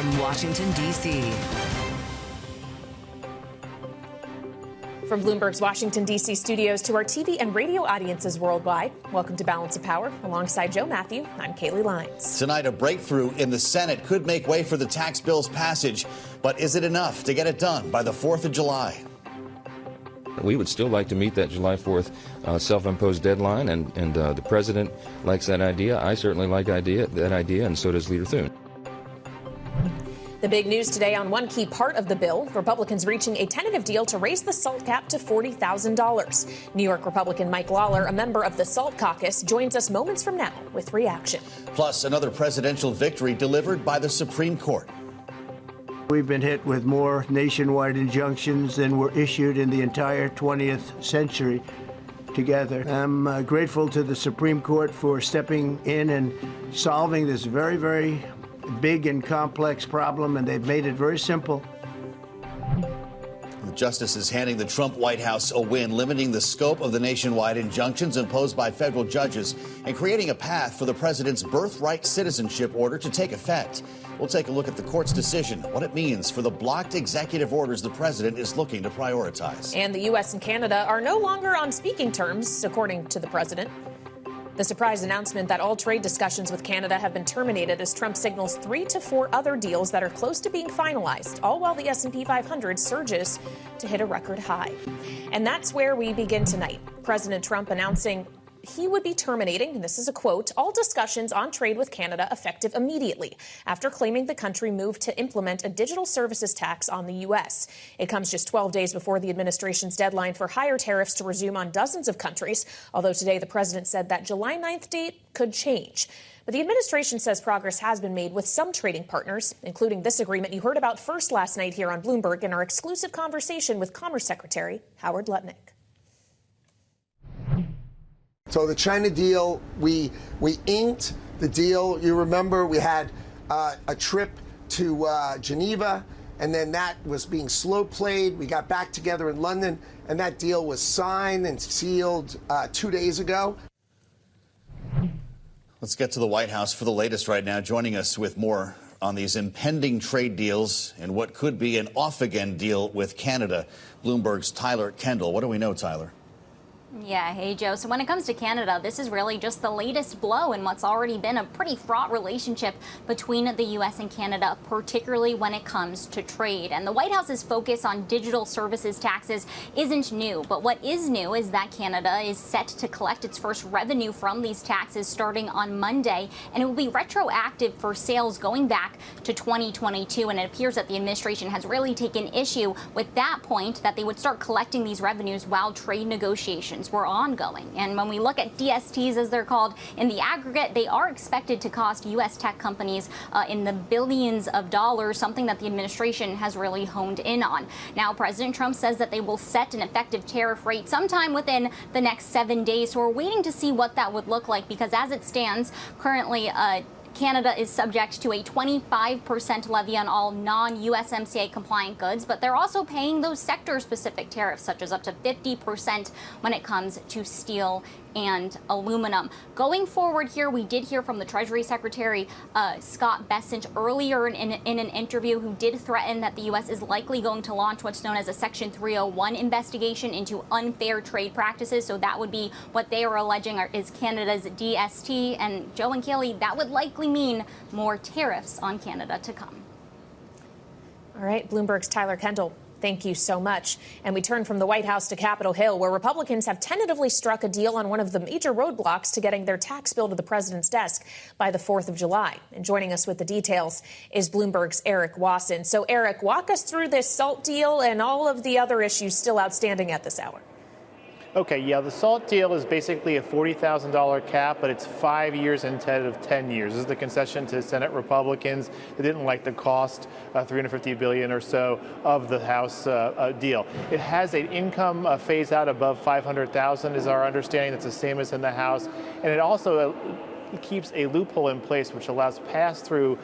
from Washington, D.C. From Bloomberg's Washington, D.C. studios to our TV and radio audiences worldwide, welcome to Balance of Power. Alongside Joe Matthew, I'm Kaylee Lyons. Tonight, a breakthrough in the Senate could make way for the tax bill's passage. But is it enough to get it done by the 4th of July? We would still like to meet that July 4th self-imposed deadline, and the president likes that idea. I certainly like that idea, and so does Leader Thune. The big news today on one key part of the bill, Republicans reaching a tentative deal to raise the SALT cap to $40,000. New York Republican Mike Lawler, a member of the SALT caucus, joins us moments from now with reaction. Plus, another presidential victory delivered by the Supreme Court. We've been hit with more nationwide injunctions than were issued in the entire 20th century together. I'm grateful to the Supreme Court for stepping in and solving this very, very big and complex problem, and they've made it very simple. The justice is handing the Trump White House a win, limiting the scope of the nationwide injunctions imposed by federal judges and creating a path for the president's birthright citizenship order to take effect. We'll take a look at the court's decision, what it means for the blocked executive orders the president is looking to prioritize. And the U.S. and Canada are no longer on speaking terms, according to the president. The surprise announcement that all trade discussions with Canada have been terminated as Trump signals 3 to 4 other deals that are close to being finalized, all while the S&P 500 surges to hit a record high. And that's where we begin tonight. President Trump announcing he would be terminating, and this is a quote, all discussions on trade with Canada effective immediately, after claiming the country moved to implement a digital services tax on the U.S. It comes just 12 days before the administration's deadline for higher tariffs to resume on dozens of countries, although today the president said that July 9th date could change. But the administration says progress has been made with some trading partners, including this agreement you heard about first last night here on Bloomberg in our exclusive conversation with Commerce Secretary Howard Lutnick. So the China deal, we inked the deal. You remember we had a trip to Geneva, and then that was being slow played. We got back together in London, and that deal was signed and sealed 2 days ago. Let's get to the White House for the latest right now. Joining us with more on these impending trade deals and what could be an off-again deal with Canada, Bloomberg's Tyler Kendall. What do we know, Tyler? Yeah, hey, Joe. So when it comes to Canada, this is really just the latest blow in what's already been a pretty fraught relationship between the U.S. and Canada, particularly when it comes to trade. And the White House's focus on digital services taxes isn't new. But what is new is that Canada is set to collect its first revenue from these taxes starting on Monday. And it will be retroactive for sales going back to 2022. And it appears that the administration has really taken issue with that point, that they would start collecting these revenues while trade negotiations were ongoing. And when we look at DSTs, as they're called, in the aggregate, they are expected to cost U.S. tech companies in the billions of dollars, something that the administration has really honed in on. Now, President Trump says that they will set an effective tariff rate sometime within the next 7 days. So we're waiting to see what that would look like, because as it stands currently, Canada is subject to a 25% levy on all non-USMCA compliant goods, but they're also paying those sector-specific tariffs, such as up to 50% when it comes to steel and aluminum. Going forward here, we did hear from the Treasury Secretary, Scott Bessent, earlier in an interview, who did threaten that the U.S. is likely going to launch what's known as a Section 301 investigation into unfair trade practices. So that would be what they are alleging is Canada's DST. And Joe and Kelly, that would likely mean more tariffs on Canada to come. All right, Bloomberg's Tyler Kendall. Thank you so much. And we turn from the White House to Capitol Hill, where Republicans have tentatively struck a deal on one of the major roadblocks to getting their tax bill to the president's desk by the 4th of July. And joining us with the details is Bloomberg's Erik Wasson. So, Erik, walk us through this SALT deal and all of the other issues still outstanding at this hour. Okay, yeah, the SALT deal is basically a $40,000 cap, but it's 5 years instead of 10 years. This is the concession to Senate Republicans. They didn't like the cost, $350 billion or so, of the House deal. It has an income phase out above $500,000 is our understanding. That's the same as in the House. And it also keeps a loophole in place which allows pass-through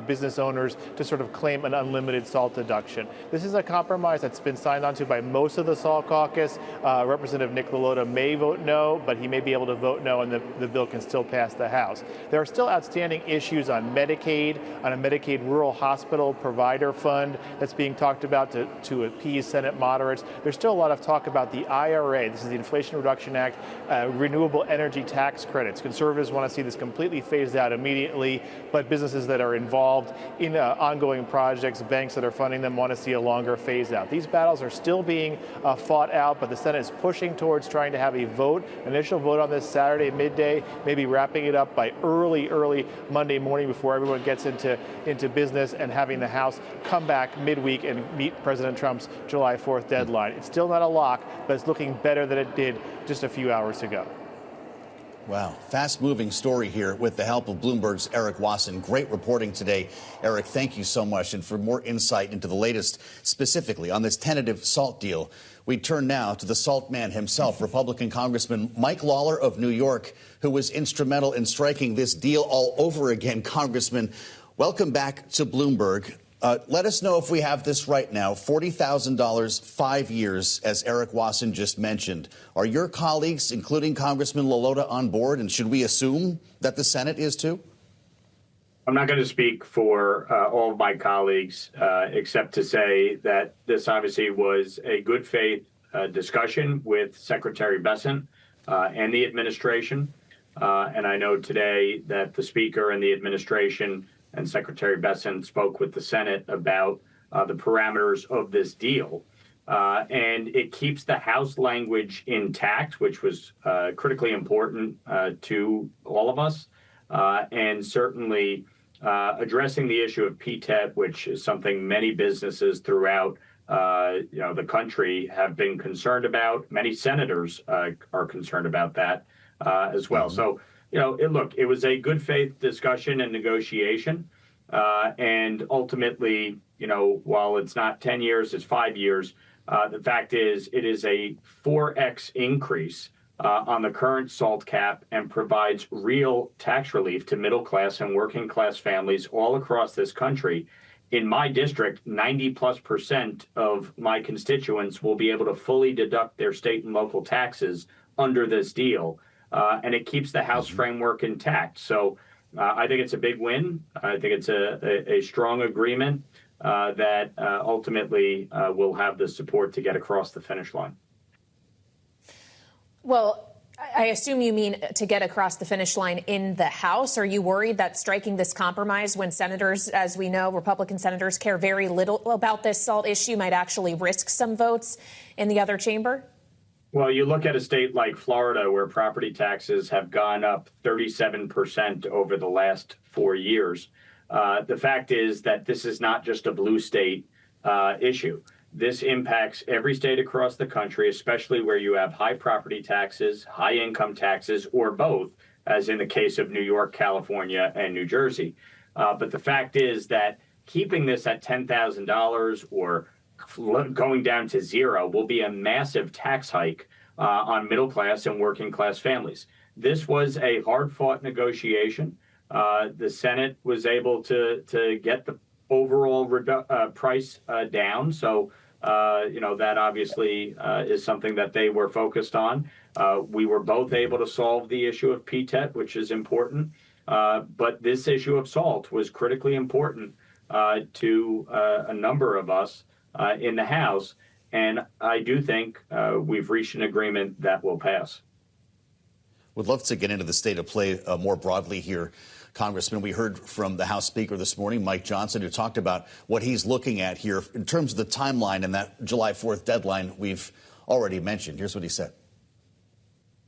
business owners to sort of claim an unlimited SALT deduction. This is a compromise that's been signed onto by most of the SALT caucus. Representative Nick Lawler may vote no, but he may be able to vote no, and the bill can still pass the House. There are still outstanding issues on Medicaid, on a Medicaid rural hospital provider fund that's being talked about to appease Senate moderates. There's still a lot of talk about the IRA. This is the Inflation Reduction Act, renewable energy tax credits. Conservatives want to see this completely phased out immediately, but businesses that are involved in ongoing projects, banks that are funding them, want to see a longer phase out. These battles are still being fought out, but the Senate is pushing towards trying to have a vote, initial vote on this Saturday at midday, maybe wrapping it up by early Monday morning before everyone gets into business, and having the House come back midweek and meet President Trump's July 4th deadline. It's still not a lock, but it's looking better than it did just a few hours ago. Wow. Fast-moving story here with the help of Bloomberg's Erik Wasson. Great reporting today. Erik, thank you so much. And for more insight into the latest specifically on this tentative SALT deal, we turn now to the SALT man himself, Republican Congressman Mike Lawler of New York, who was instrumental in striking this deal all over again. Congressman, welcome back to Bloomberg. Let us know if we have this right now. $40,000, 5 years, as Erik Wasson just mentioned. Are your colleagues, including Congressman Lawler, on board? And should we assume that the Senate is too? I'm not going to speak for all of my colleagues, except to say that this obviously was a good faith discussion with Secretary Wasson and the administration. And I know today that the Speaker and the administration and Secretary Wasson spoke with the Senate about the parameters of this deal. And it keeps the House language intact, which was critically important to all of us. And certainly addressing the issue of PTET, which is something many businesses throughout the country have been concerned about. Many senators are concerned about that as well. Mm-hmm. So, look, it was a good faith discussion and negotiation. And ultimately, while it's not 10 years, it's 5 years. The fact is, it is a 4x increase on the current SALT cap and provides real tax relief to middle class and working class families all across this country. In my district, 90+% of my constituents will be able to fully deduct their state and local taxes under this deal. And it keeps the House framework intact. So I think it's a big win. I think it's a strong agreement that ultimately will have the support to get across the finish line. Well, I assume you mean to get across the finish line in the House. Are you worried that striking this compromise, when senators, as we know, Republican senators care very little about this SALT issue, might actually risk some votes in the other chamber? Well, you look at a state like Florida, where property taxes have gone up 37% over the last 4 years. The fact is that this is not just a blue state issue. This impacts every state across the country, especially where you have high property taxes, high income taxes, or both, as in the case of New York, California, and New Jersey. But the fact is that keeping this at $10,000 or going down to zero will be a massive tax hike on middle class and working class families. This was a hard fought negotiation. The Senate was able to get the overall price down. So, that obviously is something that they were focused on. We were both able to solve the issue of PTET, which is important. But this issue of SALT was critically important to a number of us in the House. And I do think we've reached an agreement that will pass. Would love to get into the state of play more broadly here, Congressman. We heard from the House Speaker this morning, Mike Johnson, who talked about what he's looking at here in terms of the timeline and that July 4th deadline we've already mentioned. Here's what he said.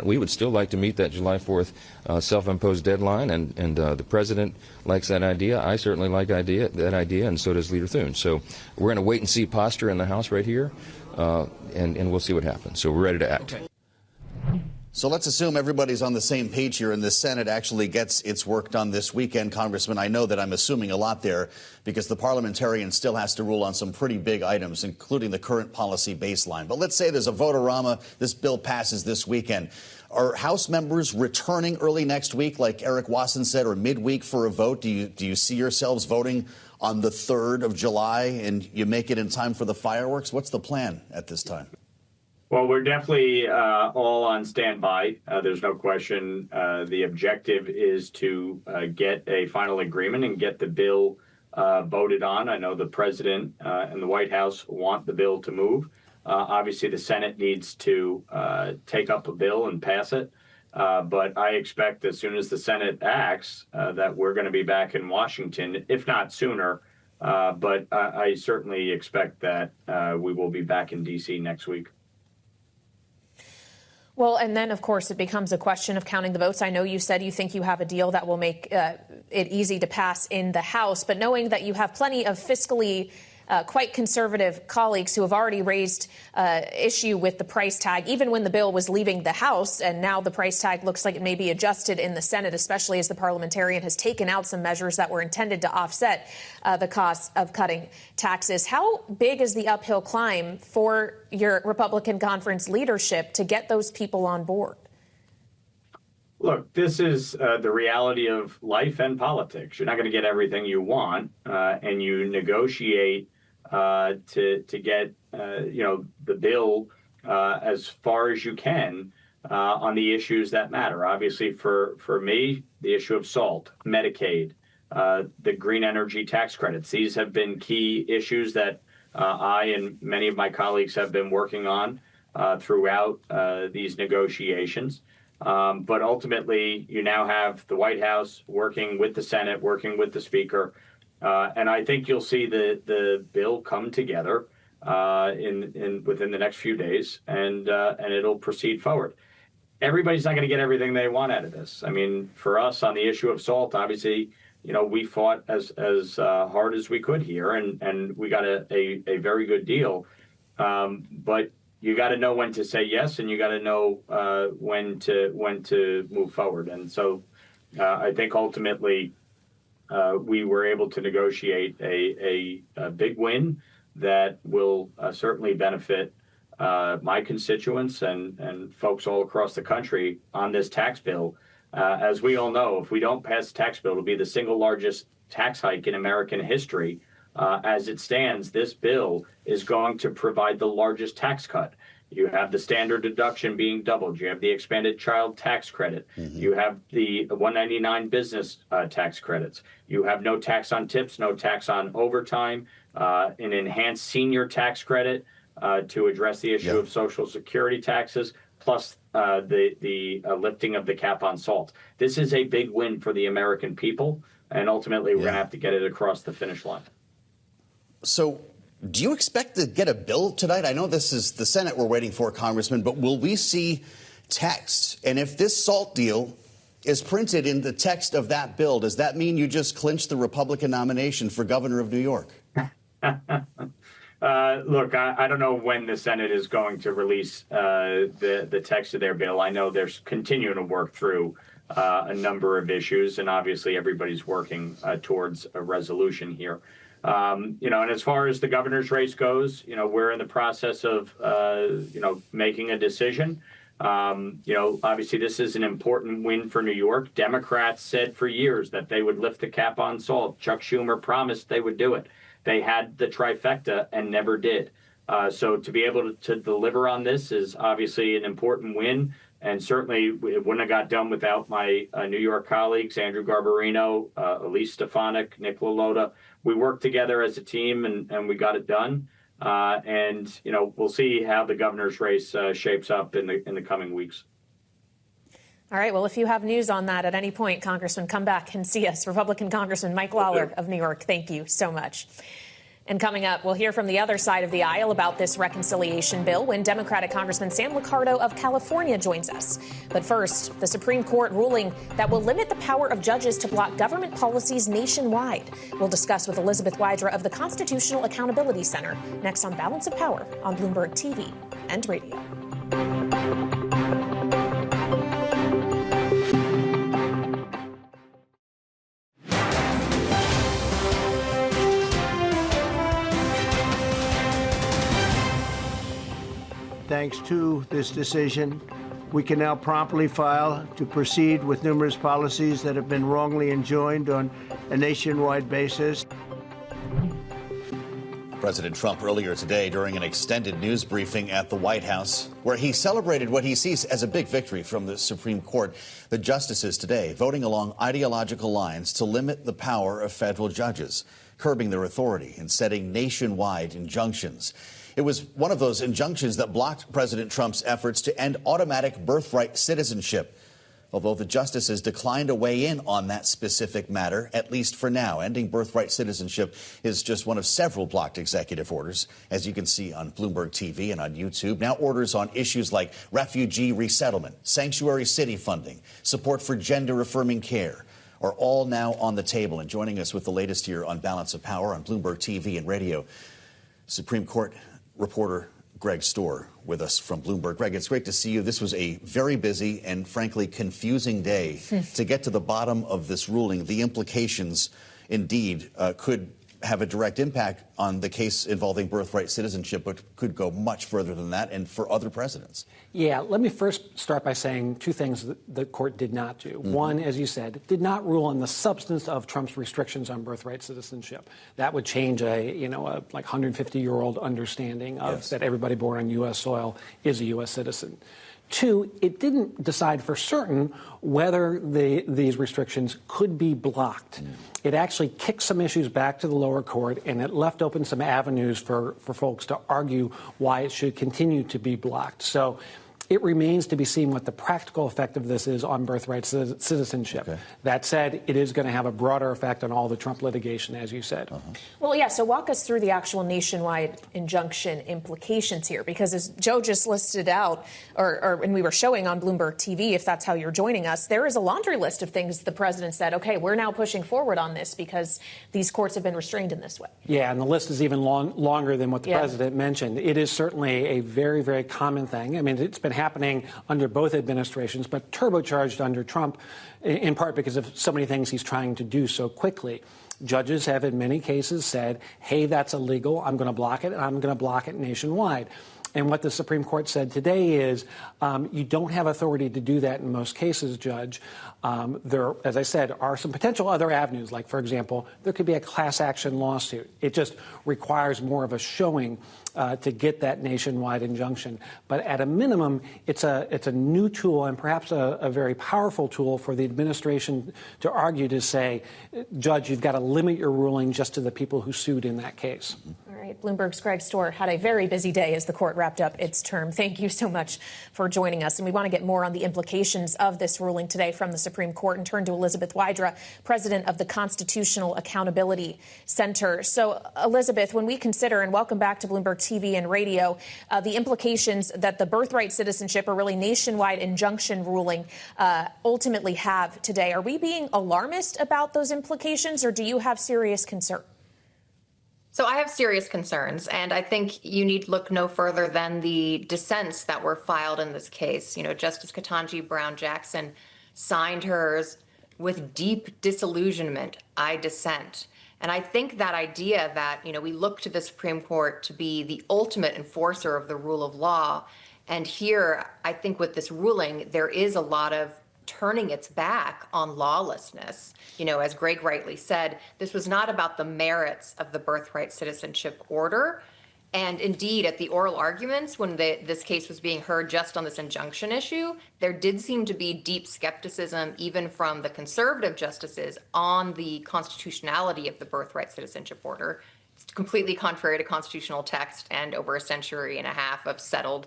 We would still like to meet that July 4th self-imposed deadline, and the president likes that idea. I certainly like that idea, and so does Leader Thune. So we're in a wait-and-see posture in the House right here, and we'll see what happens. So we're ready to act. Okay. So let's assume everybody's on the same page here and the Senate actually gets its work done this weekend, Congressman. I know that I'm assuming a lot there because the parliamentarian still has to rule on some pretty big items, including the current policy baseline. But let's say there's a vote-a-rama, this bill passes this weekend. Are House members returning early next week, like Erik Wasson said, or midweek for a vote? Do you see yourselves voting on the 3rd of July and you make it in time for the fireworks? What's the plan at this time? Well, we're definitely all on standby. There's no question. The objective is to get a final agreement and get the bill voted on. I know the president and the White House want the bill to move. Obviously, the Senate needs to take up a bill and pass it. But I expect as soon as the Senate acts that we're going to be back in Washington, if not sooner. But I certainly expect that we will be back in D.C. next week. Well, and then, of course, it becomes a question of counting the votes. I know you said you think you have a deal that will make it easy to pass in the House, but knowing that you have plenty of fiscally quite conservative colleagues who have already raised issue with the price tag, even when the bill was leaving the House, and now the price tag looks like it may be adjusted in the Senate, especially as the parliamentarian has taken out some measures that were intended to offset the cost of cutting taxes. How big is the uphill climb for your Republican conference leadership to get those people on board? Look, this is the reality of life and politics. You're not going to get everything you want, and you negotiate to get the bill as far as you can on the issues that matter. Obviously, for me, the issue of SALT, Medicaid, the green energy tax credits. These have been key issues that I and many of my colleagues have been working on throughout these negotiations. But ultimately, you now have the White House working with the Senate, working with the Speaker. And I think you'll see the bill come together within the next few days, and it'll proceed forward. Everybody's not going to get everything they want out of this. I mean, for us on the issue of SALT, obviously, we fought as hard as we could here, and we got a very good deal. But you got to know when to say yes, and you got to know when to move forward. And so I think ultimately we were able to negotiate a big win that will certainly benefit my constituents and folks all across the country on this tax bill. As we all know, if we don't pass the tax bill, it'll be the single largest tax hike in American history. As it stands, this bill is going to provide the largest tax cut. You have the standard deduction being doubled. You have the expanded child tax credit. Mm-hmm. You have the 199 business tax credits. You have no tax on tips, no tax on overtime, an enhanced senior tax credit to address the issue of Social Security taxes, plus the lifting of the cap on SALT. This is a big win for the American people, and ultimately we're going to have to get it across the finish line. So do you expect to get a bill tonight? I know this is the Senate we're waiting for, Congressman, but will we see text? And if this SALT deal is printed in the text of that bill, does that mean you just clinched the Republican nomination for governor of New York? Look, I don't know when the Senate is going to release the text of their bill. I know they're continuing to work through a number of issues, and obviously everybody's working towards a resolution here. And as far as the governor's race goes, we're in the process of, making a decision. Obviously this is an important win for New York. Democrats said for years that they would lift the cap on SALT. Chuck Schumer promised they would do it. They had the trifecta and never did. So to be able to deliver on this is obviously an important win. And certainly it wouldn't have got done without my New York colleagues, Andrew Garbarino, Elise Stefanik, Nick LaLota. We worked together as a team and we got it done. We'll see how the governor's race shapes up in the coming weeks. All right. Well, if you have news on that at any point, Congressman, come back and see us. Republican Congressman Mike Lawler of New York, thank you so much. And coming up, we'll hear from the other side of the aisle about this reconciliation bill when Democratic Congressman Sam Liccardo of California joins us. But first, the Supreme Court ruling that will limit the power of judges to block government policies nationwide. We'll discuss with Elizabeth Wydra of the Constitutional Accountability Center next on Balance of Power on Bloomberg TV and Radio. thanks to this decision, we can now promptly file to proceed with numerous policies that have been wrongly enjoined on a nationwide basis. President Trump earlier today during an extended news briefing at the White House, where he celebrated what he sees as a big victory from the Supreme Court. The justices today voting along ideological lines to limit the power of federal judges, curbing their authority and setting nationwide injunctions. It was one of those injunctions that blocked President Trump's efforts to end automatic birthright citizenship. Although the justices declined to weigh in on that specific matter, at least for now. Ending birthright citizenship is just one of several blocked executive orders, as you can see on Bloomberg TV and on YouTube. Now orders on issues like refugee resettlement, sanctuary city funding, support for gender-affirming care are all now on the table. And joining us with the latest here on Balance of Power on Bloomberg TV and radio, Supreme Court reporter Greg Stohr with us from Bloomberg. Greg, it's great to see you. This was a very busy and frankly confusing day to get to the bottom of this ruling. The implications indeed could have a direct impact on the case involving birthright citizenship, but could go much further than that and for other presidents. Yeah, let me first start by saying two things that the court did not do. One, as you said, did not rule on the substance of Trump's restrictions on birthright citizenship. That would change a like 150-year-old understanding of that everybody born on U.S. soil is a U.S. citizen. Two, it didn't decide for certain whether these restrictions could be blocked. It actually kicked some issues back to the lower court, and it left open some avenues for folks to argue why it should continue to be blocked. So it remains to be seen what the practical effect of this is on birthright citizenship. Okay. That said, it is going to have a broader effect on all the Trump litigation, as you said. Well, yeah, so walk us through the actual nationwide injunction implications here, because as Joe just listed out, and we were showing on Bloomberg TV, if that's how you're joining us, there is a laundry list of things the president said, okay, we're now pushing forward on this because these courts have been restrained in this way. Yeah, and the list is even longer than what the president mentioned. It is certainly a very, very common thing. I mean, it's been happening under both administrations, but turbocharged under Trump, in part because of so many things he's trying to do so quickly. Judges have in many cases said, hey, that's illegal, I'm going to block it, and I'm going to block it nationwide. And what the Supreme Court said today is you don't have authority to do that in most cases, Judge. There, as I said, are some potential other avenues, like, for example, there could be a class action lawsuit. It just requires more of a showing to get that nationwide injunction. But at a minimum, it's a new tool and perhaps a very powerful tool for the administration to argue to say, Judge, you've got to limit your ruling just to the people who sued in that case. All right. Bloomberg's Greg Stohr had a very busy day as the court wrapped up its term. Thank you so much for joining us. And we want to get more on the implications of this ruling today from the Supreme Court and turn to Elizabeth Wydra, president of the Constitutional Accountability Center. So, Elizabeth, when we consider, and welcome back to Bloomberg TV and radio, the implications that the birthright citizenship, or really nationwide injunction ruling, ultimately have today, are we being alarmist about those implications, or do you have serious concern? So I have serious concerns, and I think you need look no further than the dissents that were filed in this case. You know, Justice Ketanji Brown Jackson signed hers with deep disillusionment, I dissent. And I think that idea that, you know, we look to the Supreme Court to be the ultimate enforcer of the rule of law. And here, I think with this ruling, there is a lot of turning its back on lawlessness. You know, as Greg rightly said, this was not about the merits of the birthright citizenship order. And indeed, at the oral arguments, when this case was being heard just on this injunction issue, there did seem to be deep skepticism, even from the conservative justices, on the constitutionality of the birthright citizenship order. It's completely contrary to constitutional text and over a century and a half of settled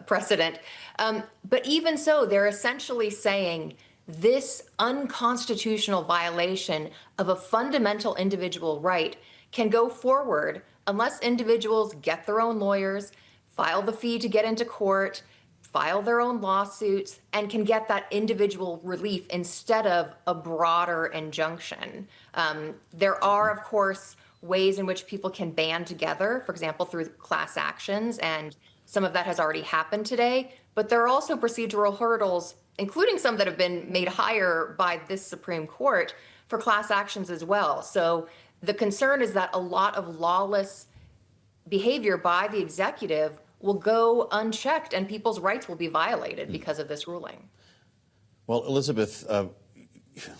precedent. But even so, they're essentially saying this unconstitutional violation of a fundamental individual right can go forward unless individuals get their own lawyers, file the fee to get into court, file their own lawsuits, and can get that individual relief instead of a broader injunction. There are, of course, ways in which people can band together, for example, through class actions, and some of that has already happened today. But there are also procedural hurdles, including some that have been made higher by this Supreme Court, for class actions as well. So the concern is that a lot of lawless behavior by the executive will go unchecked and people's rights will be violated because of this ruling. Well, Elizabeth,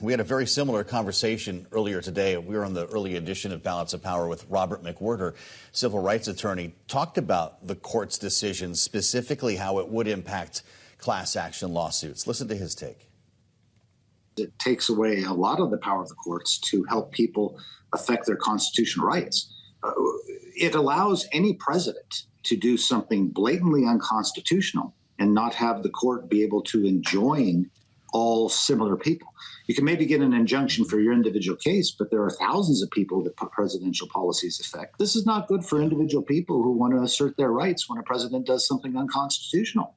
we had a very similar conversation earlier today. We were on the early edition of Balance of Power with Robert McWhirter, civil rights attorney, talked about the court's decision, specifically how it would impact class action lawsuits. Listen to his take. It takes away a lot of the power of the courts to help people affect their constitutional rights. It allows any president to do something blatantly unconstitutional and not have the court be able to enjoin all similar people. You can maybe get an injunction for your individual case, but there are thousands of people that presidential policies affect. This is not good for individual people who want to assert their rights when a president does something unconstitutional.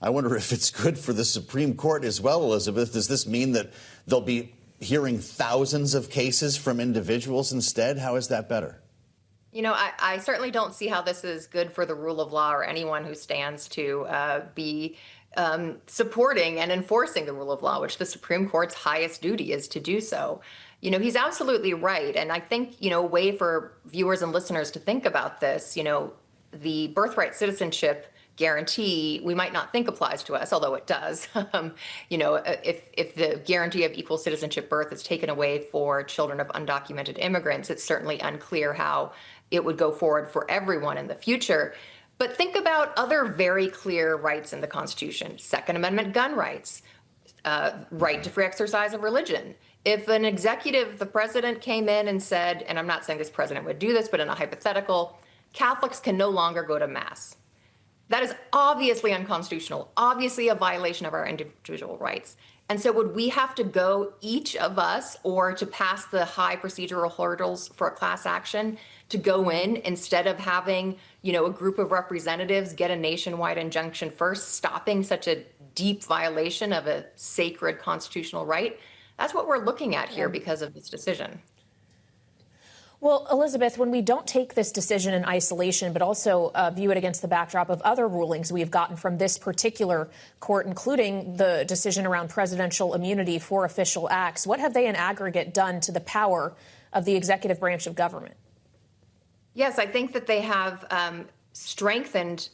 I wonder if it's good for the Supreme Court as well, Elizabeth. Does this mean that they'll be hearing thousands of cases from individuals instead? How is that better? You know, I certainly don't see how this is good for the rule of law or anyone who stands to be supporting and enforcing the rule of law, which the Supreme Court's highest duty is to do so. You know, he's absolutely right. And I think, you know, a way for viewers and listeners to think about this, you know, the birthright citizenship guarantee we might not think applies to us, although it does. You know, if the guarantee of equal citizenship birth is taken away for children of undocumented immigrants, it's certainly unclear how it would go forward for everyone in the future. But think about other very clear rights in the Constitution: Second Amendment gun rights, right to free exercise of religion. If an executive, the president, came in and said, and I'm not saying this president would do this, but in a hypothetical, Catholics can no longer go to Mass. That is obviously unconstitutional, obviously a violation of our individual rights. And so would we have to go, each of us, or to pass the high procedural hurdles for a class action, to go in instead of having, you know, a group of representatives get a nationwide injunction first, stopping such a deep violation of a sacred constitutional right? That's what we're looking at here because of this decision. Well, Elizabeth, when we don't take this decision in isolation, but also view it against the backdrop of other rulings we've gotten from this particular court, including the decision around presidential immunity for official acts, what have they in aggregate done to the power of the executive branch of government? Yes, I think that they have strengthened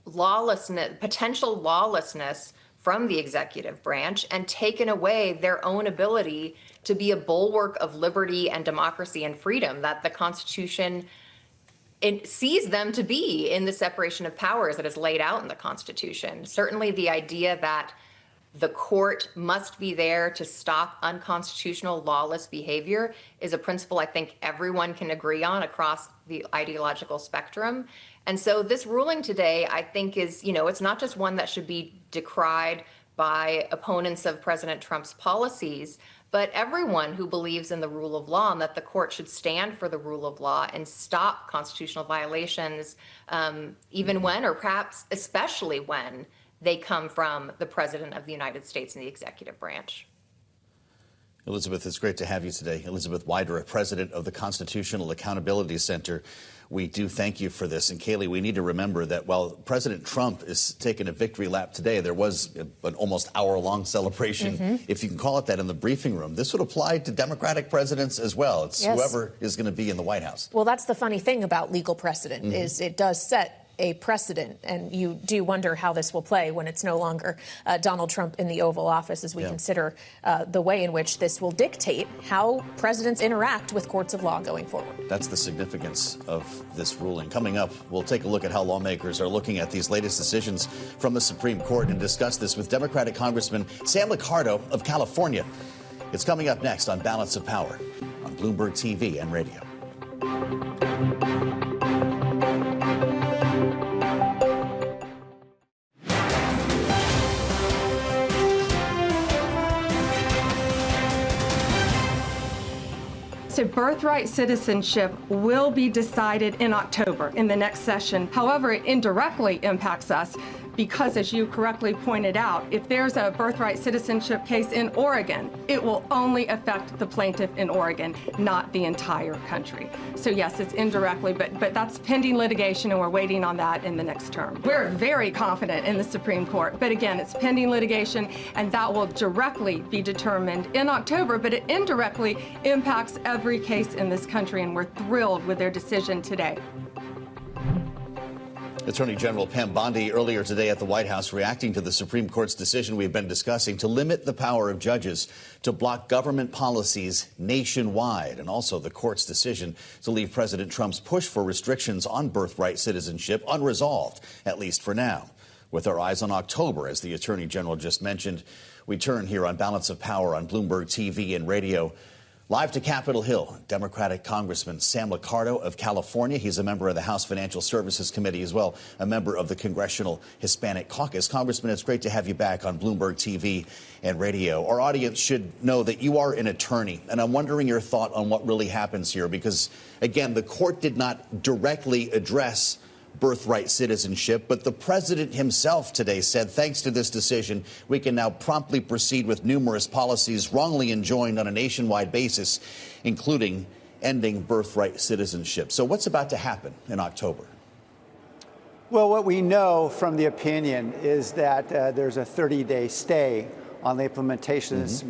lawlessness, potential lawlessness from the executive branch, and taken away their own ability to be a bulwark of liberty and democracy and freedom that the Constitution sees them to be in the separation of powers that is laid out in the Constitution. Certainly the idea that the court must be there to stop unconstitutional, lawless behavior is a principle I think everyone can agree on across the ideological spectrum. And so this ruling today, I think, is, you know, it's not just one that should be decried by opponents of President Trump's policies, but everyone who believes in the rule of law and that the court should stand for the rule of law and stop constitutional violations, even when, or perhaps especially when, they come from the President of the United States and the executive branch. Elizabeth, it's great to have you today. Elizabeth Wydra, president of the Constitutional Accountability Center. We do thank you for this. And Kaylee, we need to remember that while President Trump is taking a victory lap today, there was an almost hour-long celebration, if you can call it that, in the briefing room. This would apply to Democratic presidents as well. It's whoever is going to be in the White House. Well, that's the funny thing about legal precedent, is it does set a precedent, and you do wonder how this will play when it's no longer Donald Trump in the Oval Office, as we consider the way in which this will dictate how presidents interact with courts of law going forward. That's the significance of this ruling. Coming up, we'll take a look at how lawmakers are looking at these latest decisions from the Supreme Court and discuss this with Democratic Congressman Sam Liccardo of California. It's coming up next on Balance of Power on Bloomberg TV and radio. So birthright citizenship will be decided in October in the next session. However, it indirectly impacts us because, as you correctly pointed out, if there's a birthright citizenship case in Oregon, it will only affect the plaintiff in Oregon, not the entire country. So yes, it's indirectly, but that's pending litigation, and we're waiting on that in the next term. We're very confident in the Supreme Court, but again, it's pending litigation, and that will directly be determined in October, but it indirectly impacts every case in this country, and we're thrilled with their decision today. Attorney General Pam Bondi earlier today at the White House reacting to the Supreme Court's decision we've been discussing to limit the power of judges to block government policies nationwide, and also the court's decision to leave President Trump's push for restrictions on birthright citizenship unresolved, at least for now. With our eyes on October, as the Attorney General just mentioned, we turn here on Balance of Power on Bloomberg TV and radio. Live to Capitol Hill, Democratic Congressman Sam Liccardo of California. He's a member of the House Financial Services Committee as well, a member of the Congressional Hispanic Caucus. Congressman, it's great to have you back on Bloomberg TV and radio. Our audience should know that you are an attorney, and I'm wondering your thought on what really happens here, because, again, the court did not directly address birthright citizenship, but the president himself today said, thanks to this decision, we can now promptly proceed with numerous policies wrongly enjoined on a nationwide basis, including ending birthright citizenship. So what's about to happen in October? Well, what we know from the opinion is that there's a 30-day stay on the implementation of this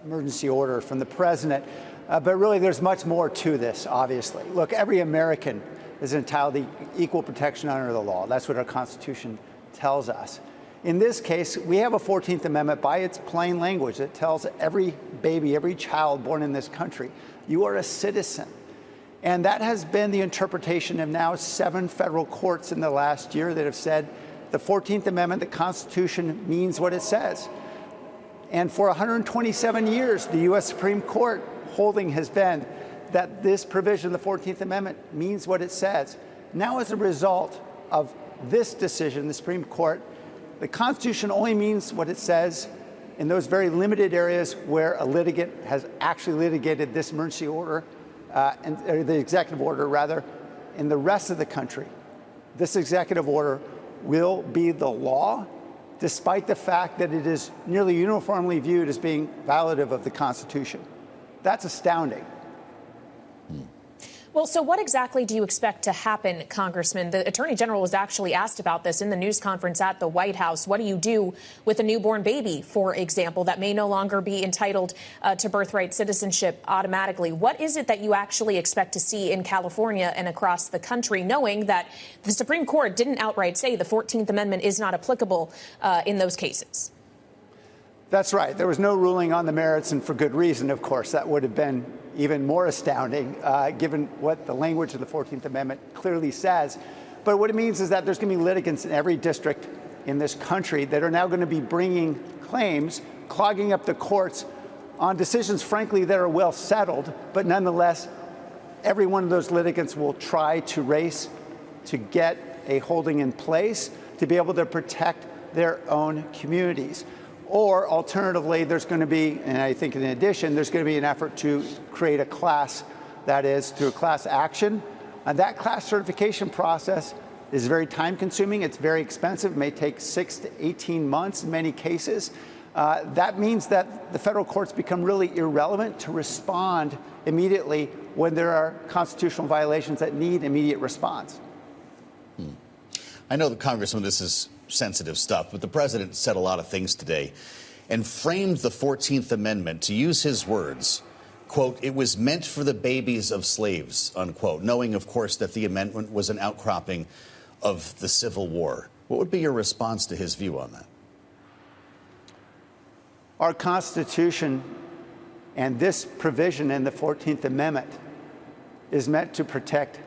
emergency order from the president. But really, there's much more to this, obviously. Look, every American is entitled to equal protection under the law. That's what our Constitution tells us. In this case, we have a 14th Amendment by its plain language that tells every baby, every child born in this country, you are a citizen. And that has been the interpretation of now 7 federal courts in the last year that have said the 14th Amendment, the Constitution, means what it says. And for 127 years, the U.S. Supreme Court holding has been that this provision of the 14th Amendment means what it says. Now, as a result of this decision, the Supreme Court, the Constitution only means what it says in those very limited areas where a litigant has actually litigated this emergency order, or the executive order, rather. In the rest of the country, this executive order will be the law, despite the fact that it is nearly uniformly viewed as being violative of the Constitution. That's astounding. Well, so what exactly do you expect to happen, Congressman? The Attorney General was actually asked about this in the news conference at the White House. What do you do with a newborn baby, for example, that may no longer be entitled to birthright citizenship automatically? What is it that you actually expect to see in California and across the country, knowing that the Supreme Court didn't outright say the 14th Amendment is not applicable in those cases? That's right. There was no ruling on the merits, and for good reason, of course. That would have been even more astounding, given what the language of the 14th Amendment clearly says. But what it means is that there's going to be litigants in every district in this country that are now going to be bringing claims, clogging up the courts on decisions, frankly, that are well settled. But nonetheless, every one of those litigants will try to race to get a holding in place to be able to protect their own communities. Or alternatively, there's going to be, and I think in addition, there's going to be an effort to create a class, that is, through a class action. And that class certification process is very time consuming. It's very expensive. It may take 6 to 18 months in many cases. That means that the federal courts become really irrelevant to respond immediately when there are constitutional violations that need immediate response. I know, Congressman, this is sensitive stuff, but the president said a lot of things today and framed the 14th Amendment, to use his words, quote, it was meant for the babies of slaves, unquote, knowing, of course, that the amendment was an outcropping of the Civil War. What would be your response to his view on that? Our Constitution and this provision in the 14th Amendment is meant to protect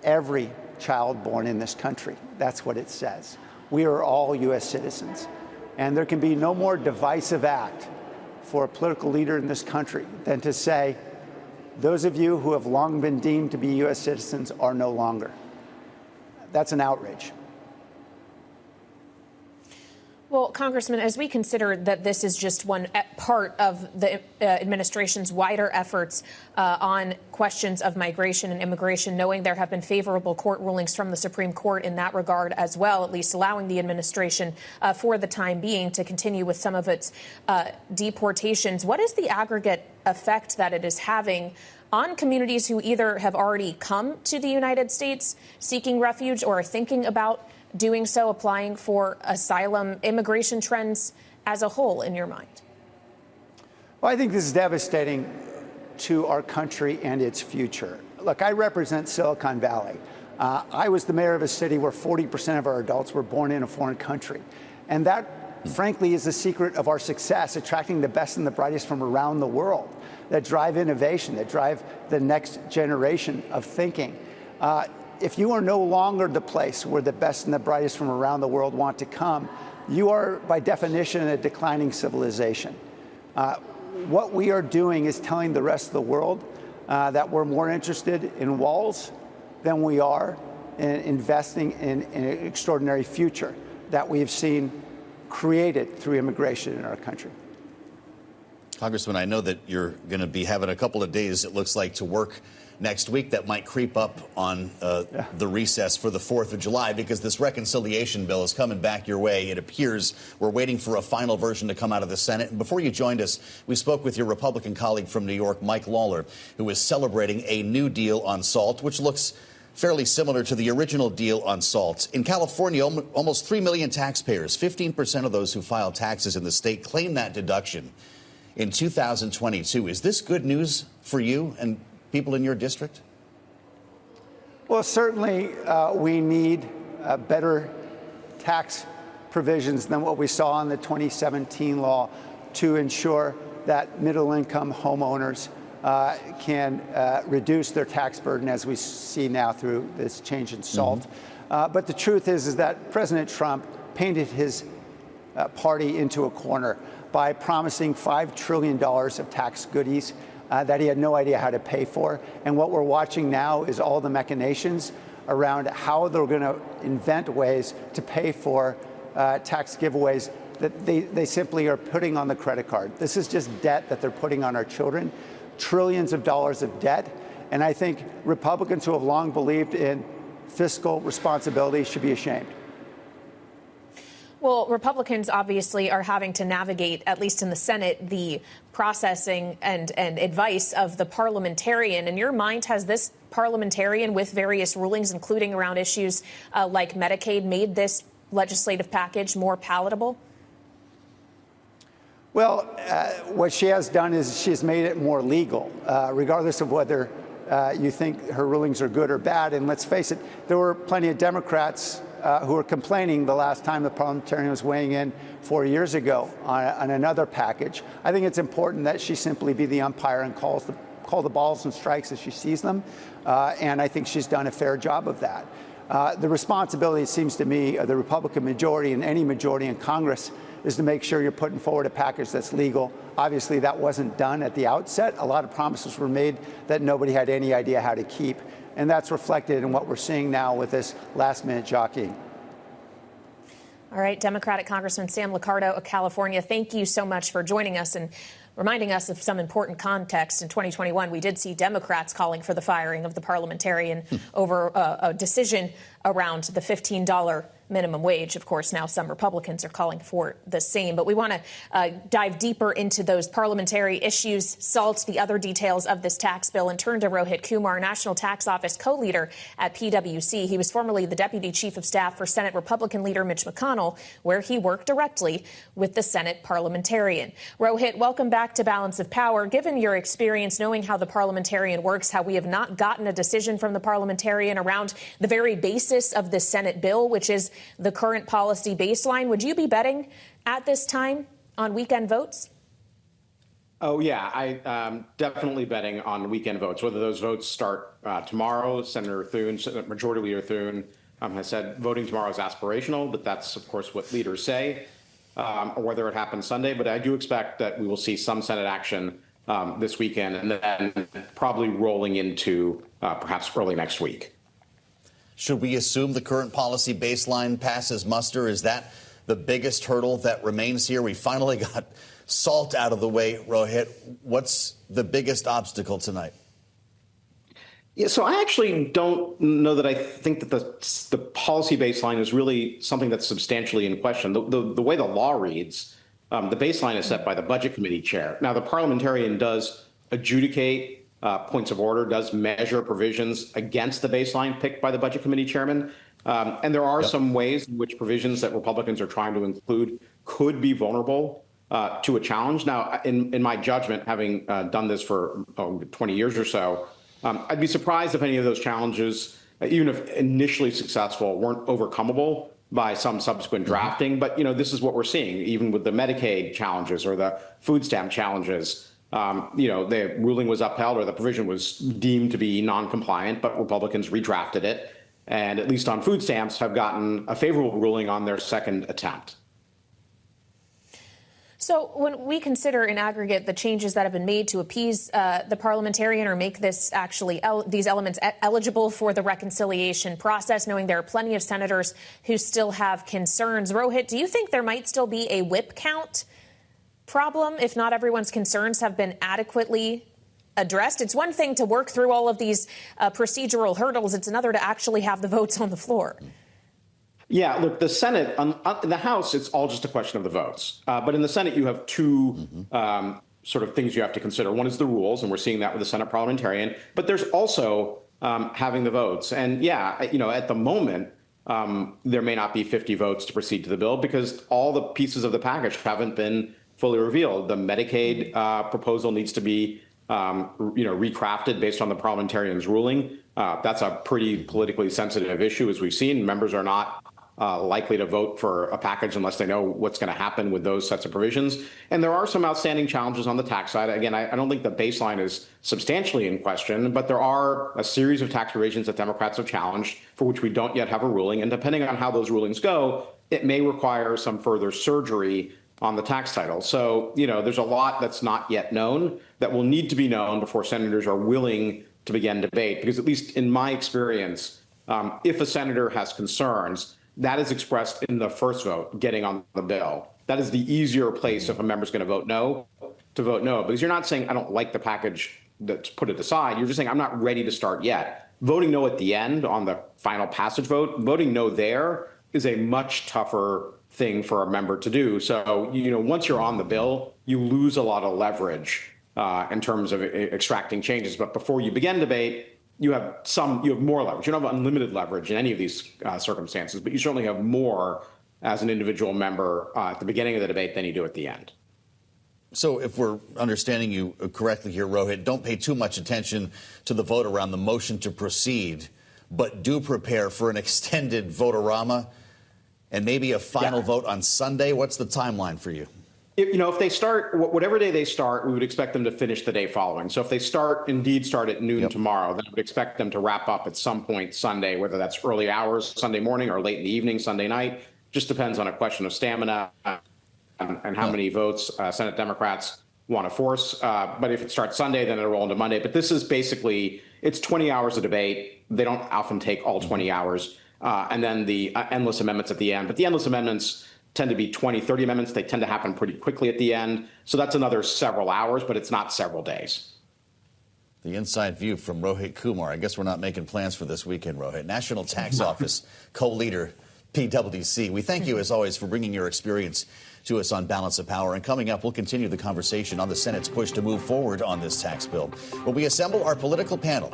every child born in this country. That's what it says. We are all U.S. citizens. And there can be no more divisive act for a political leader in this country than to say, those of you who have long been deemed to be U.S. citizens are no longer. That's an outrage. Well, Congressman, as we consider that this is just one part of the administration's wider efforts on questions of migration and immigration, knowing there have been favorable court rulings from the Supreme Court in that regard as well, at least allowing the administration for the time being to continue with some of its deportations, what is the aggregate effect that it is having on communities who either have already come to the United States seeking refuge or are thinking about doing so, applying for asylum, immigration trends as a whole, in your mind? Well, I think this is devastating to our country and its future. Look, I represent Silicon Valley. I was the mayor of a city where 40% of our adults were born in a foreign country. And that, frankly, is the secret of our success, attracting the best and the brightest from around the world that drive innovation, that drive the next generation of thinking. If you are no longer the place where the best and the brightest from around the world want to come, you are, by definition, a declining civilization. What we are doing is telling the rest of the world that we're more interested in walls than we are in investing in an extraordinary future that we have seen created through immigration in our country. Congressman, I know that you're going to be having a couple of days, it looks like, to work next week that might creep up on the recess for the 4th of July, because this reconciliation bill is coming back your way. It appears we're waiting for a final version to come out of the Senate. And before you joined us, we spoke with your Republican colleague from New York, Mike Lawler, who is celebrating a new deal on SALT, which looks fairly similar to the original deal on SALT. In California, almost 3 million taxpayers, 15% of those who file taxes in the state, claim that deduction in 2022. Is this good news for you and people in your district? Well, certainly we need better tax provisions than what we saw in the 2017 law to ensure that middle-income homeowners can reduce their tax burden, as we see now through this change in SALT. But the truth is that President Trump painted his party into a corner by promising $5 trillion of tax goodies that he had no idea how to pay for. And what we're watching now is all the machinations around how they're going to invent ways to pay for tax giveaways that they simply are putting on the credit card. This is just debt that they're putting on our children, trillions of dollars of debt. And I think Republicans who have long believed in fiscal responsibility should be ashamed. Well, Republicans obviously are having to navigate, at least in the Senate, the processing and advice of the parliamentarian. In your mind, has this parliamentarian, with various rulings, including around issues like Medicaid, made this legislative package more palatable? Well, what she has done is she has made it more legal, regardless of whether you think her rulings are good or bad. And let's face it, there were plenty of Democrats who were complaining the last time the parliamentarian was weighing in 4 years ago on another package. I think it's important that she simply be the umpire and call the balls and strikes as she sees them. And I think she's done a fair job of that. The responsibility, it seems to me, of the Republican majority and any majority in Congress is to make sure you're putting forward a package that's legal. Obviously, that wasn't done at the outset. A lot of promises were made that nobody had any idea how to keep. And that's reflected in what we're seeing now with this last-minute jockeying. All right, Democratic Congressman Sam Liccardo of California, thank you so much for joining us and reminding us of some important context. In 2021, we did see Democrats calling for the firing of the parliamentarian over a decision around the $15 minimum wage. Of course, now some Republicans are calling for the same. But we want to dive deeper into those parliamentary issues, SALT, the other details of this tax bill, and turn to Rohit Kumar, National Tax Office co-leader at PwC. He was formerly the Deputy Chief of Staff for Senate Republican leader Mitch McConnell, where he worked directly with the Senate parliamentarian. Rohit, welcome back to Balance of Power. Given your experience knowing how the parliamentarian works, how we have not gotten a decision from the parliamentarian around the very basis of the Senate bill, which is the current policy baseline, would you be betting at this time on weekend votes? Oh, yeah, I definitely betting on weekend votes. Whether those votes start tomorrow, Senator Thune, Majority Leader Thune has said voting tomorrow is aspirational, but that's, of course, what leaders say, or whether it happens Sunday. But I do expect that we will see some Senate action this weekend and then probably rolling into perhaps early next week. Should we assume the current policy baseline passes muster? Is that the biggest hurdle that remains here? We finally got SALT out of the way, Rohit. What's the biggest obstacle tonight? Yeah, so I actually don't know that I think that the policy baseline is really something that's substantially in question. The way the law reads, the baseline is set by the Budget Committee chair. Now, the parliamentarian does adjudicate points of order, does measure provisions against the baseline picked by the Budget Committee chairman. And there are some ways in which provisions that Republicans are trying to include could be vulnerable to a challenge. Now, in my judgment, having done this for 20 years or so, I'd be surprised if any of those challenges even if initially successful, weren't overcomable by some subsequent drafting. But, this is what we're seeing, even with the Medicaid challenges or the food stamp challenges. The ruling was upheld, or the provision was deemed to be non-compliant, but Republicans redrafted it. And at least on food stamps have gotten a favorable ruling on their second attempt. So when we consider in aggregate the changes that have been made to appease the parliamentarian or make this actually these elements eligible for the reconciliation process, knowing there are plenty of senators who still have concerns, Rohit, do you think there might still be a whip count problem if not everyone's concerns have been adequately addressed? It's one thing to work through all of these procedural hurdles. It's another to actually have the votes on the floor. Yeah, look, the Senate, in the House, it's all just a question of the votes. But in the Senate, you have two sort of things you have to consider. One is the rules, and we're seeing that with the Senate parliamentarian. But there's also having the votes. And yeah, at the moment, there may not be 50 votes to proceed to the bill because all the pieces of the package haven't been fully revealed. The Medicaid proposal needs to be recrafted based on the parliamentarian's ruling. That's a pretty politically sensitive issue, as we've seen. Members are not likely to vote for a package unless they know what's going to happen with those sets of provisions. And there are some outstanding challenges on the tax side. Again, I don't think the baseline is substantially in question, but there are a series of tax provisions that Democrats have challenged for which we don't yet have a ruling. And depending on how those rulings go, it may require some further surgery on the tax title. So, there's a lot that's not yet known that will need to be known before senators are willing to begin debate. Because at least in my experience, if a senator has concerns, that is expressed in the first vote, getting on the bill. That is the easier place if a member's going to vote no, because you're not saying I don't like the package, that's put it aside. You're just saying I'm not ready to start yet. Voting no at the end on the final passage vote, voting no there is a much tougher thing for a member to do. So, once you're on the bill, you lose a lot of leverage in terms of extracting changes. But before you begin debate, you have more leverage. You don't have unlimited leverage in any of these circumstances, but you certainly have more as an individual member at the beginning of the debate than you do at the end. So if we're understanding you correctly here, Rohit, don't pay too much attention to the vote around the motion to proceed, but do prepare for an extended vote-a-rama and maybe a final vote on Sunday. What's the timeline for you? If they start, whatever day they start, we would expect them to finish the day following. So if they indeed start at noon tomorrow, then I would expect them to wrap up at some point Sunday, whether that's early hours Sunday morning or late in the evening Sunday night. Just depends on a question of stamina and how many votes Senate Democrats want to force. But if it starts Sunday, then it'll roll into Monday. But this is basically, it's 20 hours of debate. They don't often take all 20 hours. And then the endless amendments at the end. But the endless amendments tend to be 20, 30 amendments. They tend to happen pretty quickly at the end. So that's another several hours, but it's not several days. The inside view from Rohit Kumar. I guess we're not making plans for this weekend, Rohit. National Tax Office co-leader, PwC. We thank you, as always, for bringing your experience to us on Balance of Power. And coming up, we'll continue the conversation on the Senate's push to move forward on this tax bill. When we assemble our political panel.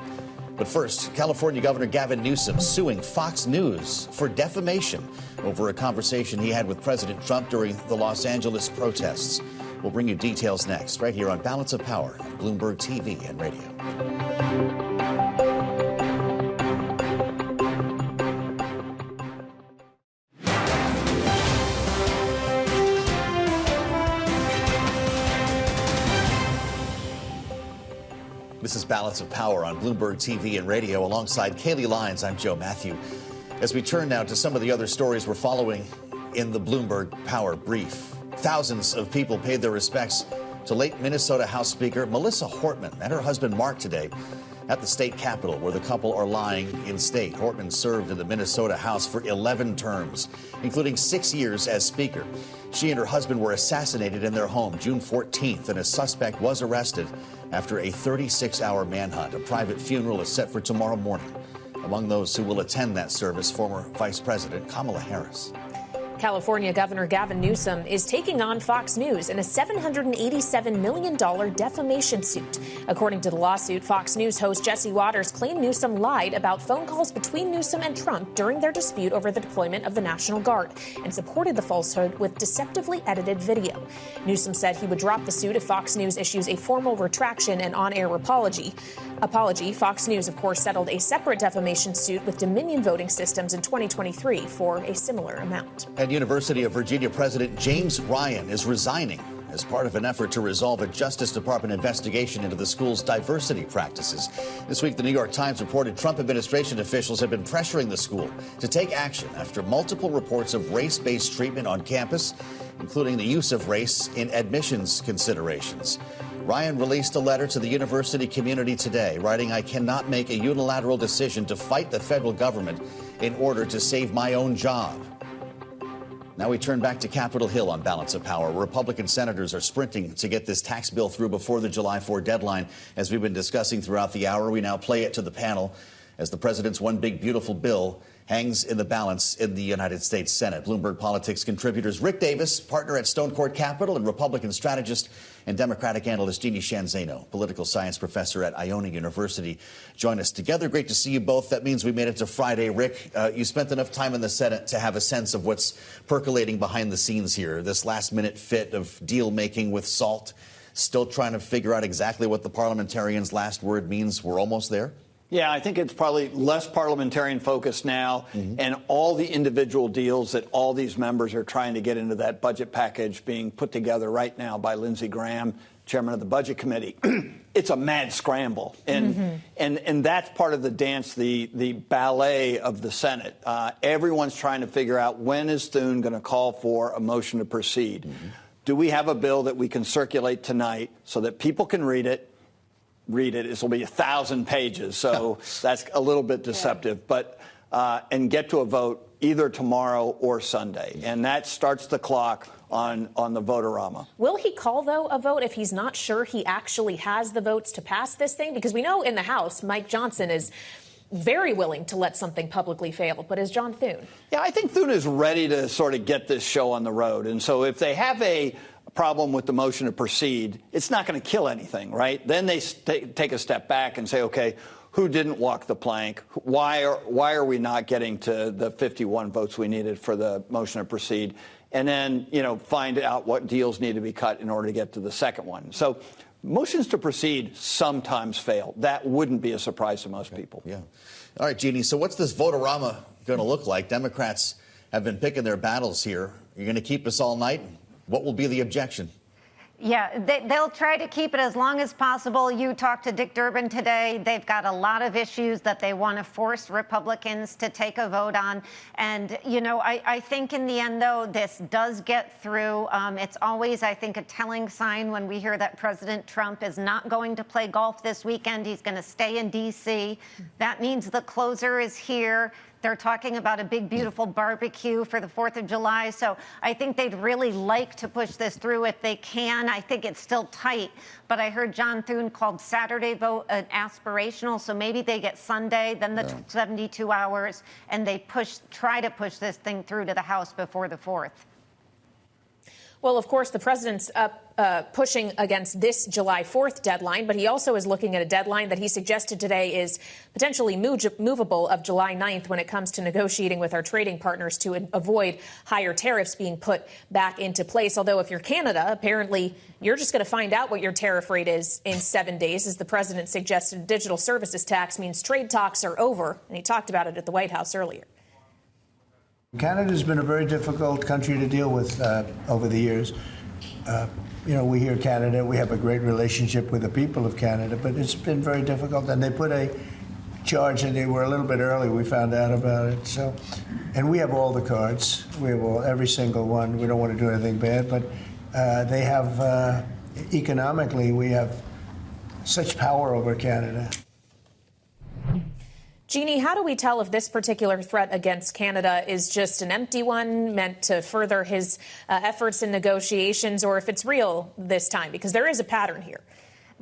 But first, California Governor Gavin Newsom suing Fox News for defamation over a conversation he had with President Trump during the Los Angeles protests. We'll bring you details next, right here on Balance of Power, Bloomberg TV and radio. This is Balance of Power on Bloomberg TV and radio. Alongside Kaylee Lyons, I'm Joe Matthew. As we turn now to some of the other stories we're following in the Bloomberg Power Brief. Thousands of people paid their respects to late Minnesota House Speaker Melissa Hortman and her husband Mark today at the state capitol, where the couple are lying in state. Hortman served in the Minnesota House for 11 terms, including 6 years as Speaker. She and her husband were assassinated in their home June 14th, and a suspect was arrested after a 36-hour manhunt. A private funeral is set for tomorrow morning. Among those who will attend that service, former Vice President Kamala Harris. California Governor Gavin Newsom is taking on Fox News in a $787 million defamation suit. According to the lawsuit, Fox News host Jesse Waters claimed Newsom lied about phone calls between Newsom and Trump during their dispute over the deployment of the National Guard and supported the falsehood with deceptively edited video. Newsom said he would drop the suit if Fox News issues a formal retraction and on-air apology. Fox News, of course, settled a separate defamation suit with Dominion Voting Systems in 2023 for a similar amount. And University of Virginia President James Ryan is resigning as part of an effort to resolve a Justice Department investigation into the school's diversity practices. This week, the New York Times reported Trump administration officials have been pressuring the school to take action after multiple reports of race-based treatment on campus, including the use of race in admissions considerations. Ryan released a letter to the university community today, writing, "I cannot make a unilateral decision to fight the federal government in order to save my own job." Now we turn back to Capitol Hill on Balance of Power. Republican senators are sprinting to get this tax bill through before the July 4 deadline. As we've been discussing throughout the hour, we now play it to the panel as the president's one big beautiful bill hangs in the balance in the United States Senate. Bloomberg Politics contributors Rick Davis, partner at Stone Court Capital, and Republican strategist and Democratic analyst Jeannie Shanzano, political science professor at Iona University, join us together. Great to see you both. That means we made it to Friday. Rick, you spent enough time in the Senate to have a sense of what's percolating behind the scenes here. This last-minute fit of deal-making with SALT, still trying to figure out exactly what the parliamentarians' last word means. We're almost there? Yeah, I think it's probably less parliamentarian focused now, and all the individual deals that all these members are trying to get into that budget package being put together right now by Lindsey Graham, chairman of the Budget Committee. It's a mad scramble, and that's part of the dance, the ballet of the Senate. Everyone's trying to figure out when is Thune going to call for a motion to proceed. Do we have a bill that we can circulate tonight so that people can read it? This will be 1,000 pages, so that's a little bit deceptive, but and get to a vote either tomorrow or Sunday, and that starts the clock on the vote-a-rama. Will he call, though, a vote if he's not sure he actually has the votes to pass this thing? Because we know in the House, Mike Johnson is very willing to let something publicly fail, but is John Thune? Yeah, I think Thune is ready to sort of get this show on the road, and so if they have a problem with the motion to proceed, it's not going to kill anything, right? Then they take a step back and say, okay, who didn't walk the plank? Why are we not getting to the 51 votes we needed for the motion to proceed? And then, find out what deals need to be cut in order to get to the second one. So motions to proceed sometimes fail. That wouldn't be a surprise to most people. Yeah. All right, Jeannie, so what's this vote-a-rama going to look like? Democrats have been picking their battles here. You're going to keep us all night? What will be the objection? Yeah, they'll try to keep it as long as possible. You talked to Dick Durbin today. They've got a lot of issues that they want to force Republicans to take a vote on. And, I think in the end, though, this does get through. It's always, I think, a telling sign when we hear that President Trump is not going to play golf this weekend. He's going to stay in D.C. That means the closer is here. They're talking about a big, beautiful barbecue for the 4th of July. So I think they'd really like to push this through if they can. I think it's still tight. But I heard John Thune called Saturday vote an aspirational. So maybe they get Sunday, then the 72 hours, and they try to push this thing through to the House before the 4th. Well, of course, the president's pushing against this July 4th deadline, but he also is looking at a deadline that he suggested today is potentially movable of July 9th when it comes to negotiating with our trading partners to avoid higher tariffs being put back into place. Although if you're Canada, apparently you're just going to find out what your tariff rate is in 7 days. As the president suggested, a digital services tax means trade talks are over, and he talked about it at the White House earlier. Canada's been a very difficult country to deal with over the years. We hear Canada, we have a great relationship with the people of Canada, but it's been very difficult. And they put a charge, and they were a little bit early. We found out about it. So, and we have all the cards. We have every single one. We don't want to do anything bad, but they have economically, we have such power over Canada. Jeannie, how do we tell if this particular threat against Canada is just an empty one meant to further his efforts in negotiations, or if it's real this time? Because there is a pattern here.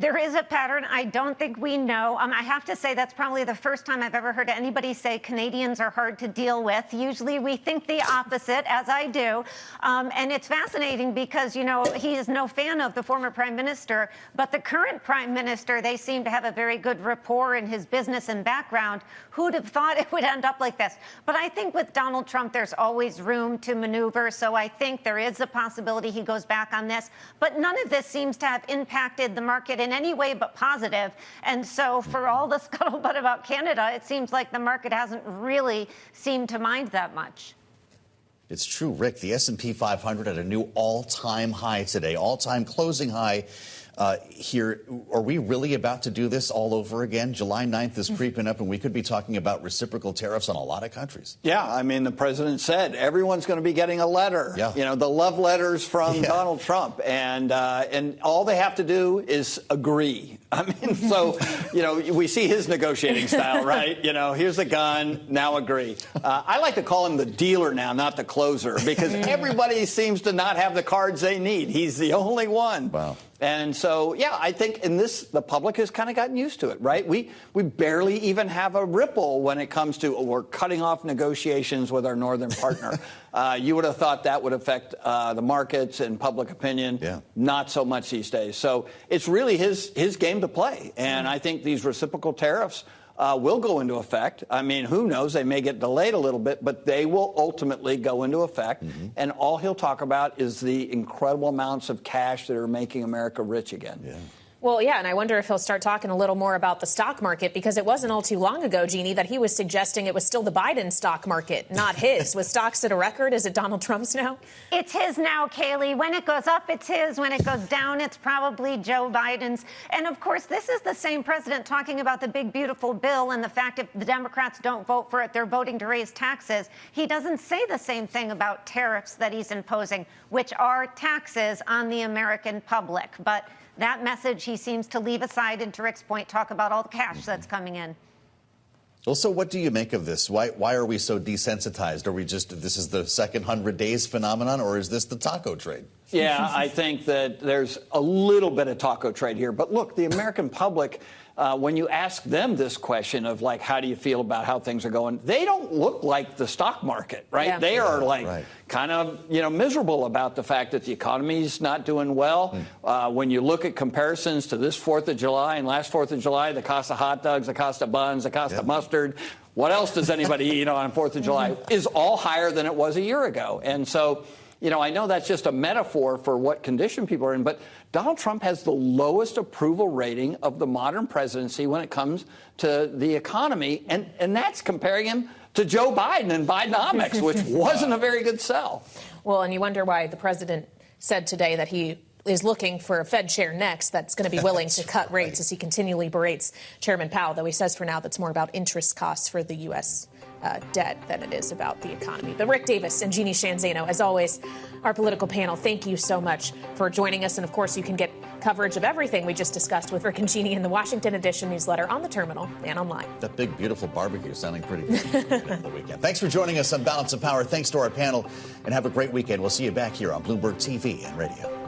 There is a pattern. I don't think we know. I have to say that's probably the first time I've ever heard anybody say Canadians are hard to deal with. Usually we think the opposite, as I do. And it's fascinating because, you know, he is no fan of the former prime minister, but the current prime minister, they seem to have a very good rapport in his business and background. Who'd have thought it would end up like this? But I think with Donald Trump, there's always room to maneuver. So I think there is a possibility he goes back on this. But none of this seems to have impacted the market in any way but positive. And so for all the scuttlebutt about Canada, it seems like the market hasn't really seemed to mind that much. It's true, Rick. The S&P 500 at a new all-time high today, all-time closing high here. Are we really about to do this all over again? July 9th is creeping up, and we could be talking about reciprocal tariffs on a lot of countries. Yeah, I mean, the president said everyone's going to be getting a letter. Yeah. You know, the love letters from Donald Trump, and all they have to do is agree. I mean, so, you know, we see his negotiating style, right? You know, here's the gun, now agree. I like to call him the dealer now, not the closer, because everybody seems to not have the cards they need. He's the only one. Wow. And so, yeah, I think in this, the public has kind of gotten used to it, right? We barely even have a ripple when it comes to we're cutting off negotiations with our northern partner. You would have thought that would affect the markets and public opinion. Yeah. Not so much these days. So it's really his game to play. And I think these reciprocal tariffs will go into effect. I mean, who knows? They may get delayed a little bit, but they will ultimately go into effect. Mm-hmm. And all he'll talk about is the incredible amounts of cash that are making America rich again. Yeah. Well, yeah, and I wonder if he'll start talking a little more about the stock market, because it wasn't all too long ago, Jeannie, that he was suggesting it was still the Biden stock market, not his. With stocks at a record, is it Donald Trump's now? It's his now, Kaylee. When it goes up, it's his. When it goes down, it's probably Joe Biden's. And, of course, this is the same president talking about the big, beautiful bill and the fact if the Democrats don't vote for it, they're voting to raise taxes. He doesn't say the same thing about tariffs that he's imposing, which are taxes on the American public. But that message he seems to leave aside, and to Rick's point, talk about all the cash that's coming in. Well, so what do you make of this? Why are we so desensitized? Are we just, this is the second 100 days phenomenon, or is this the taco trade? Yeah, I think that there's a little bit of taco trade here. But look, the American public, when you ask them this question of, like, how do you feel about how things are going, they don't look like the stock market, right? Yeah. They are kind of, miserable about the fact that the economy's not doing well. When you look at comparisons to this 4th of July and last 4th of July, the cost of hot dogs, the cost of buns, the cost of mustard, what else does anybody eat on 4th of July, is all higher than it was a year ago. And so, I know that's just a metaphor for what condition people are in, but Donald Trump has the lowest approval rating of the modern presidency when it comes to the economy, and that's comparing him to Joe Biden and Bidenomics, which wasn't a very good sell. Well, and you wonder why the president said today that he is looking for a Fed chair next that's going to be willing to cut rates, as he continually berates Chairman Powell, though he says for now that's more about interest costs for the U.S. Debt than it is about the economy. But Rick Davis and Jeannie Shanzano, as always, our political panel, thank you so much for joining us. And, of course, you can get coverage of everything we just discussed with Rick and Jeannie in the Washington Edition newsletter, on the terminal and online. That big, beautiful barbecue sounding pretty good for the weekend. Thanks for joining us on Balance of Power. Thanks to our panel, and have a great weekend. We'll see you back here on Bloomberg TV and radio.